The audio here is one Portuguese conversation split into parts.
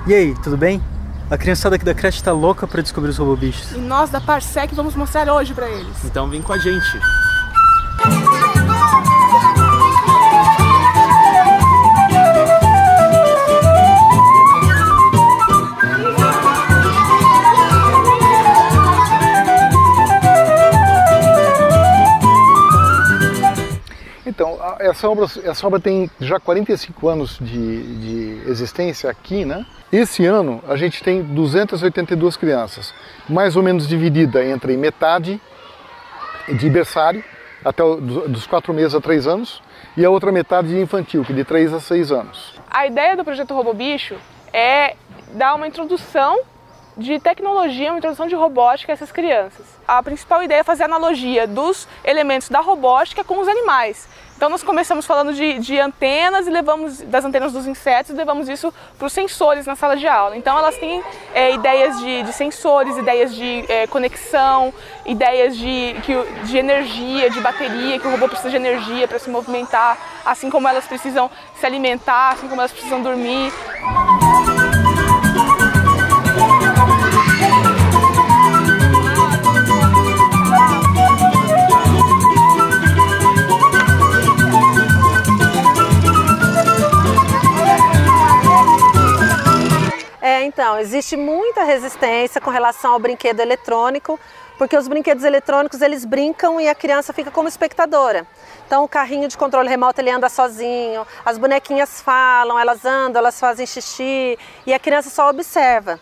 E aí, tudo bem? A criançada aqui da creche tá louca pra descobrir os robobichos. E nós da Parsec vamos mostrar hoje pra eles. Então vem com a gente. Então, essa obra tem já 45 anos de existência aqui, né? Esse ano a gente tem 282 crianças, mais ou menos dividida entre metade de berçário, até dos 4 meses a 3 anos, e a outra metade de infantil, que é de 3 a 6 anos. A ideia do projeto RoboBicho é dar uma introdução de tecnologia, uma introdução de robótica a essas crianças. A principal ideia é fazer a analogia dos elementos da robótica com os animais. Então nós começamos falando de antenas e levamos das antenas dos insetos e levamos isso para os sensores na sala de aula. Então elas têm ideias de sensores, ideias de conexão, ideias de energia, de bateria, que o robô precisa de energia para se movimentar, assim como elas precisam se alimentar, assim como elas precisam dormir. Então, existe muita resistência com relação ao brinquedo eletrônico, porque os brinquedos eletrônicos eles brincam e a criança fica como espectadora. Então o carrinho de controle remoto ele anda sozinho, as bonequinhas falam, elas andam, elas fazem xixi e a criança só observa.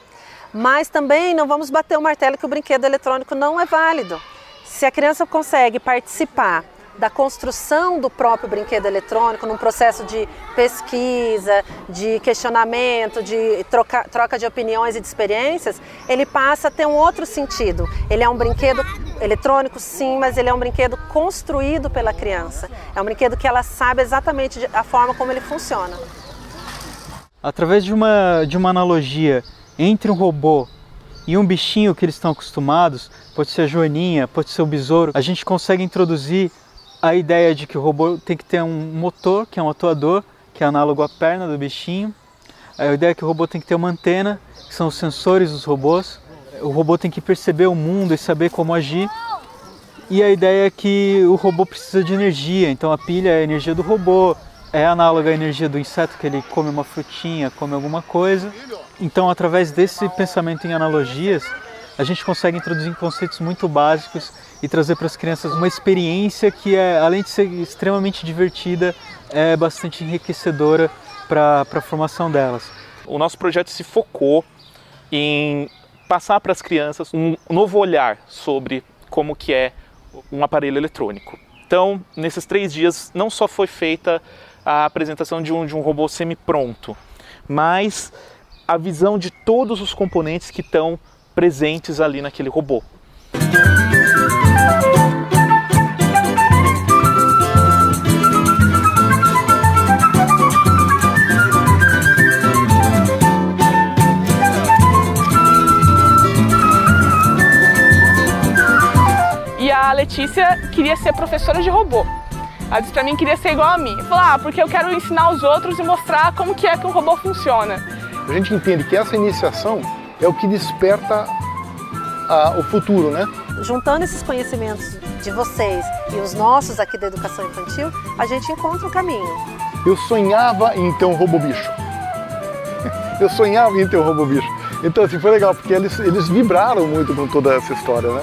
Mas também não vamos bater o martelo que o brinquedo eletrônico não é válido. Se a criança consegue participar da construção do próprio brinquedo eletrônico, num processo de pesquisa, de questionamento, de troca de opiniões e de experiências, ele passa a ter um outro sentido. Ele é um brinquedo eletrônico, sim, mas ele é um brinquedo construído pela criança. É um brinquedo que ela sabe exatamente a forma como ele funciona. Através de uma analogia entre um robô e um bichinho que eles estão acostumados, pode ser a joaninha, pode ser o besouro, a gente consegue introduzir a ideia de que o robô tem que ter um motor, que é um atuador, que é análogo à perna do bichinho. A ideia é que o robô tem que ter uma antena, que são os sensores dos robôs. O robô tem que perceber o mundo e saber como agir. E a ideia é que o robô precisa de energia, então a pilha é a energia do robô, é análoga à energia do inseto, que ele come uma frutinha, come alguma coisa. Então, através desse pensamento em analogias, a gente consegue introduzir conceitos muito básicos e trazer para as crianças uma experiência que, além de ser extremamente divertida, é bastante enriquecedora para a formação delas. O nosso projeto se focou em passar para as crianças um novo olhar sobre como que é um aparelho eletrônico. Então, nesses 3 dias, não só foi feita a apresentação de um robô semi-pronto, mas a visão de todos os componentes que estão presentes ali naquele robô. E a Letícia queria ser professora de robô. Ela disse pra mim que queria ser igual a mim. Eu falei, porque eu quero ensinar os outros e mostrar como que um robô funciona. A gente entende que essa iniciação é o que desperta o futuro, né? Juntando esses conhecimentos de vocês e os nossos aqui da educação infantil, a gente encontra um caminho. Eu sonhava em ter um robobicho. Eu sonhava em ter um robobicho. Então assim, foi legal, porque eles vibraram muito com toda essa história, né?